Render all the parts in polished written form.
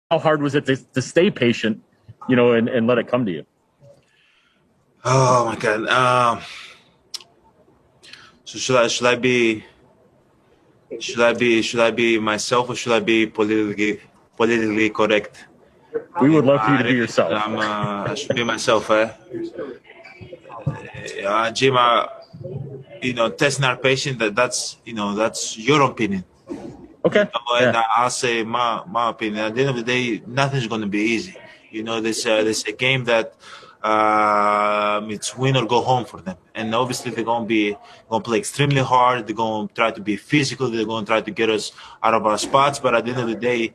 how hard was it to stay patient, and let it come to you? Oh my God. So should I be myself, or should I be politically correct? We would love for you to be yourself. I should be myself, eh? Jim, testing our patient, that's your opinion. Okay. And I'll say my opinion. At the end of the day, nothing's going to be easy. There's a game that it's win or go home for them, and obviously they're going to play extremely hard. They're going to try to be physical. They're going to try to get us out of our spots. But at the end of the day,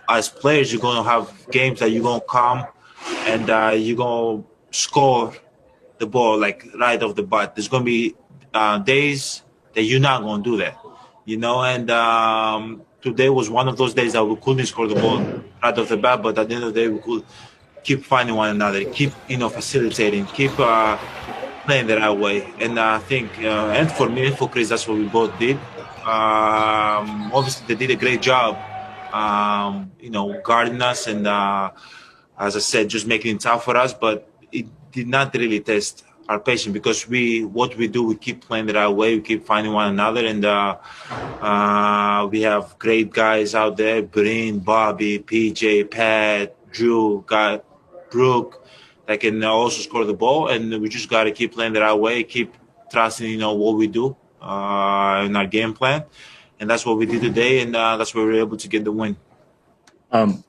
as players, you're going to have games that you're going to come and you're going to score the ball like right off the bat. There's going to be days that you're not going to do that. And today was one of those days that we couldn't score the ball right off the bat, but at the end of the day, we could keep finding one another, keep, facilitating, keep playing the right way. And I think, and for me and for Chris, that's what we both did. Obviously, they did a great job, guarding us and, as I said, just making it tough for us, but it did not really test our patience, because we keep playing the right way, we keep finding one another, and we have great guys out there: Breen, Bobby, PJ, Pat, Drew, Brooke, that can also score the ball, and we just got to keep playing the right way, keep trusting, what we do in our game plan, and that's what we did today, and that's where we were able to get the win.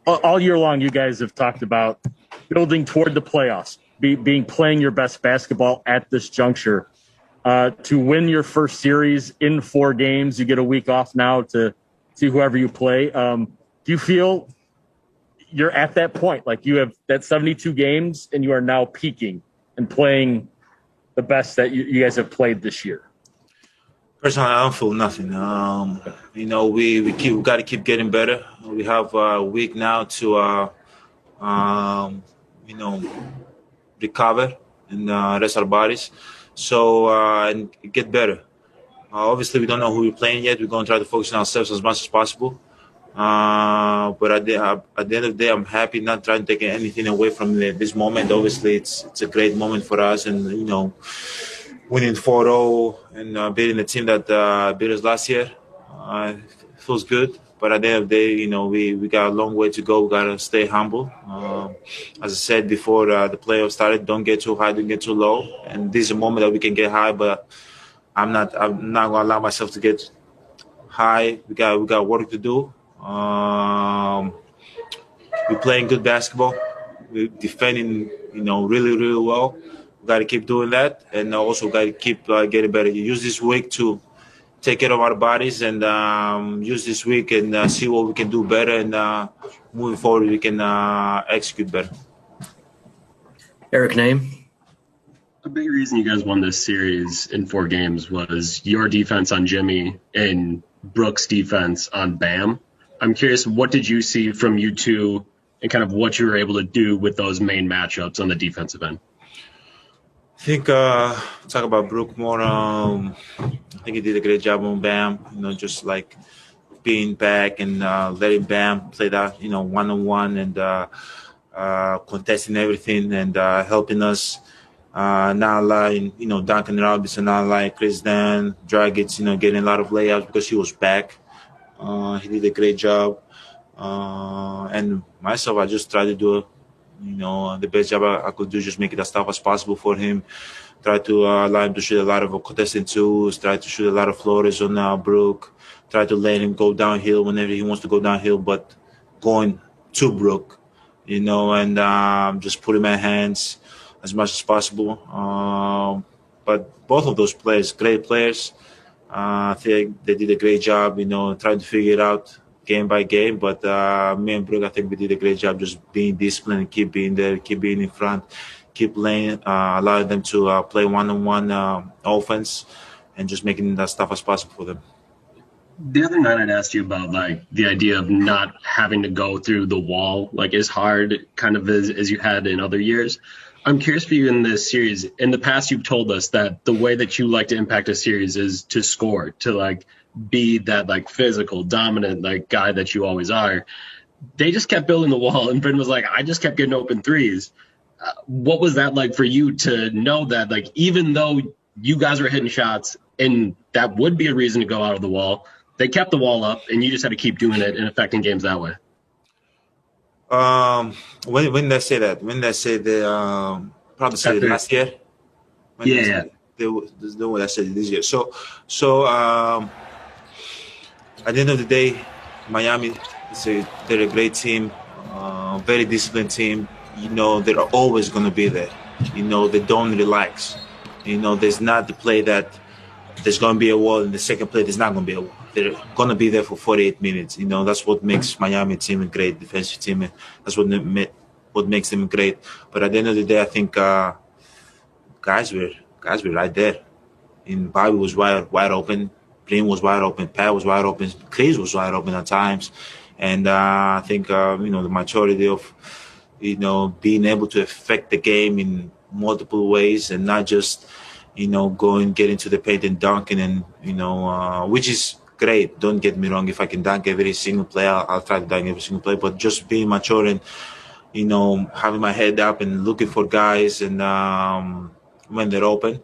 All year long, you guys have talked about building toward the playoffs. Playing your best basketball at this juncture, to win your first series in 4 games. You get a week off now to see whoever you play. Do you feel you're at that point? Like you have that 72 games and you are now peaking and playing the best that you guys have played this year? Personally, I don't feel nothing. We got to keep getting better. We have a week now to, recover and rest our bodies, and get better. Obviously, we don't know who we're playing yet. We're going to try to focus on ourselves as much as possible. But at the end of the day, I'm happy, not trying to take anything away from this moment. Obviously, it's a great moment for us, and winning 4-0 and beating a team that beat us last year feels good. But at the end of the day, we got a long way to go. We got to stay humble. As I said before the playoffs started, don't get too high, don't get too low. And this is a moment that we can get high, but I'm not going to allow myself to get high. We got work to do. We're playing good basketball. We're defending, really, really well. We got to keep doing that. And also got to keep getting better. You use this week to take care of our bodies, and use this week and see what we can do better, and moving forward we can execute better. Eric, name? A big reason you guys won this series in 4 games was your defense on Jimmy and Brooks' defense on Bam. I'm curious, what did you see from you two and kind of what you were able to do with those main matchups on the defensive end? I think talk about Brooke more. I think he did a great job on Bam. Just like being back and letting Bam play that, one-on-one, and contesting everything, and helping us. Not allowing, Duncan Robinson, not allowing Chris Dan, Dragic, getting a lot of layups because he was back. He did a great job. And myself, I just tried to do the best job I could do, just make it as tough as possible for him. Try to allow him to shoot a lot of contesting twos, try to shoot a lot of floaters on Brooke, try to let him go downhill whenever he wants to go downhill, but going to Brooke, and just put him in hands as much as possible. But both of those players, great players. I think they did a great job, trying to figure it out game by game. But me and Brooke, I think we did a great job just being disciplined, keep being there, keep being in front, keep playing, allowing them to play one-on-one offense, and just making it as tough as possible for them. The other night I'd asked you about the idea of not having to go through the wall as hard kind of as you had in other years. I'm curious for you in this series. In the past, you've told us that the way that you like to impact a series is to score, to be that physical, dominant guy that you always are. they just kept building the wall, and Bryn was like, I just kept getting open threes. What was that like for you to know that, like, even though you guys were hitting shots and that would be a reason to go out of the wall, they kept the wall up and you just had to keep doing it and affecting games that way? When did I say that? When did I say probably said it After, last year? When did I say yeah, it? There's no way I said it this year. At the end of the day, Miami they're a great team, very disciplined team. They're always going to be there. They don't relax. There's not the play that there's going to be a wall, and the second play there's not going to be a wall. They're going to be there for 48 minutes. That's what makes Miami team a great defensive team. And that's what makes them great. But at the end of the day, I think guys were right there. And Bobby was wide open. Breen was wide open. Pat was wide open. Chris was wide open at times. And I think the maturity of being able to affect the game in multiple ways and not just get into the paint and dunking and which is great. Don't get me wrong. If I can dunk every single play, I'll try to dunk every single play. But just being mature and having my head up and looking for guys and when they're open.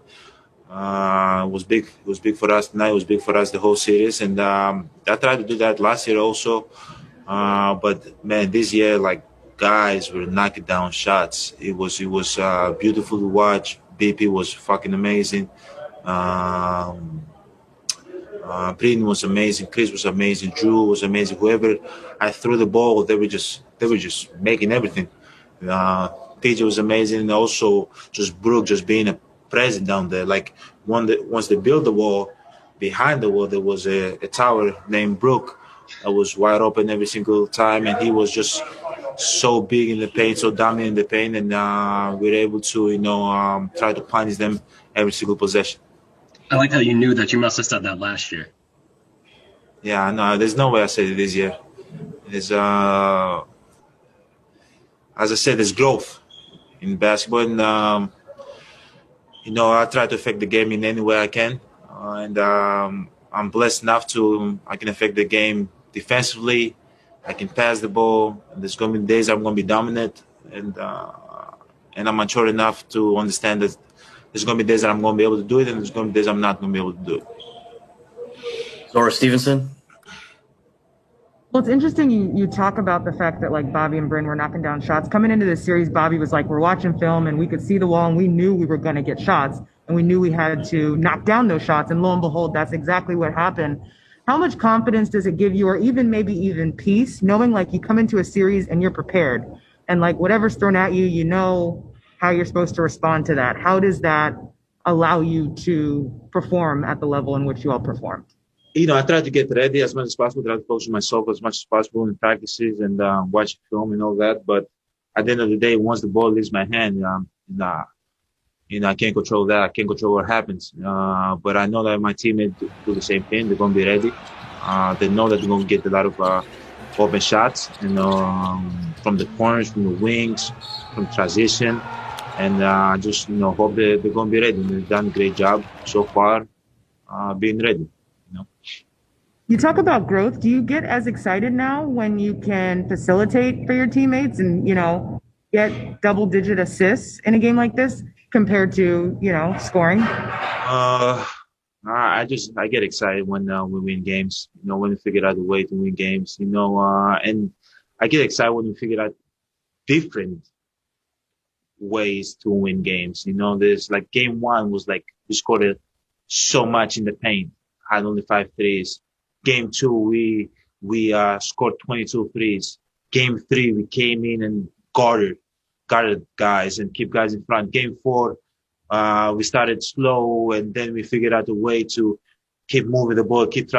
Was big. It was big for us tonight. It was big for us the whole series, and I tried to do that last year also. But man, this year, like, guys were knocking down shots. It was beautiful to watch. BP was fucking amazing. Breen was amazing. Chris was amazing. Drew was amazing. Whoever I threw the ball, they were just making everything. PJ was amazing, and also just Brooke just being a present down there. Like once they built the wall, behind the wall there was a tower named Brooke that was wide open every single time, and he was just so big in the paint, so dominant in the paint, and we were able to try to punish them every single possession. I like how you knew that. You must have said that last year. Yeah, no, there's no way I said it this year. There's as I said, there's growth in basketball, and I try to affect the game in any way I can, and I'm blessed enough I can affect the game defensively. I can pass the ball. There's going to be days I'm going to be dominant, and I'm mature enough to understand that there's going to be days that I'm going to be able to do it, and there's going to be days I'm not going to be able to do it. Zora Stevenson. Well, it's interesting you talk about the fact that, like, Bobby and Bryn were knocking down shots. Coming into this series, Bobby was like, we're watching film and we could see the wall and we knew we were going to get shots and we knew we had to knock down those shots. And lo and behold, that's exactly what happened. How much confidence does it give you, or maybe even peace, knowing like you come into a series and you're prepared and like whatever's thrown at you, you know how you're supposed to respond to that? How does that allow you to perform at the level in which you all performed? I try to get ready as much as possible. Try to focus on myself as much as possible in practices and watch film and all that. But at the end of the day, once the ball leaves my hand, I can't control that. I can't control what happens. But I know that my teammates do the same thing. They're going to be ready. They know that they're going to get a lot of open shots, from the corners, from the wings, from transition. And just hope they're going to be ready. They've done a great job so far being ready. You talk about growth. Do you get as excited now when you can facilitate for your teammates and, get double-digit assists in a game like this compared to, scoring? I get excited when we win games, when we figure out a way to win games, and I get excited when we figure out different ways to win games. There's like game one was like we scored so much in the paint, had only 5 threes. Game 2, we scored 22 threes. Game 3, we came in and guarded guys and keep guys in front. Game 4, we started slow and then we figured out a way to keep moving the ball, keep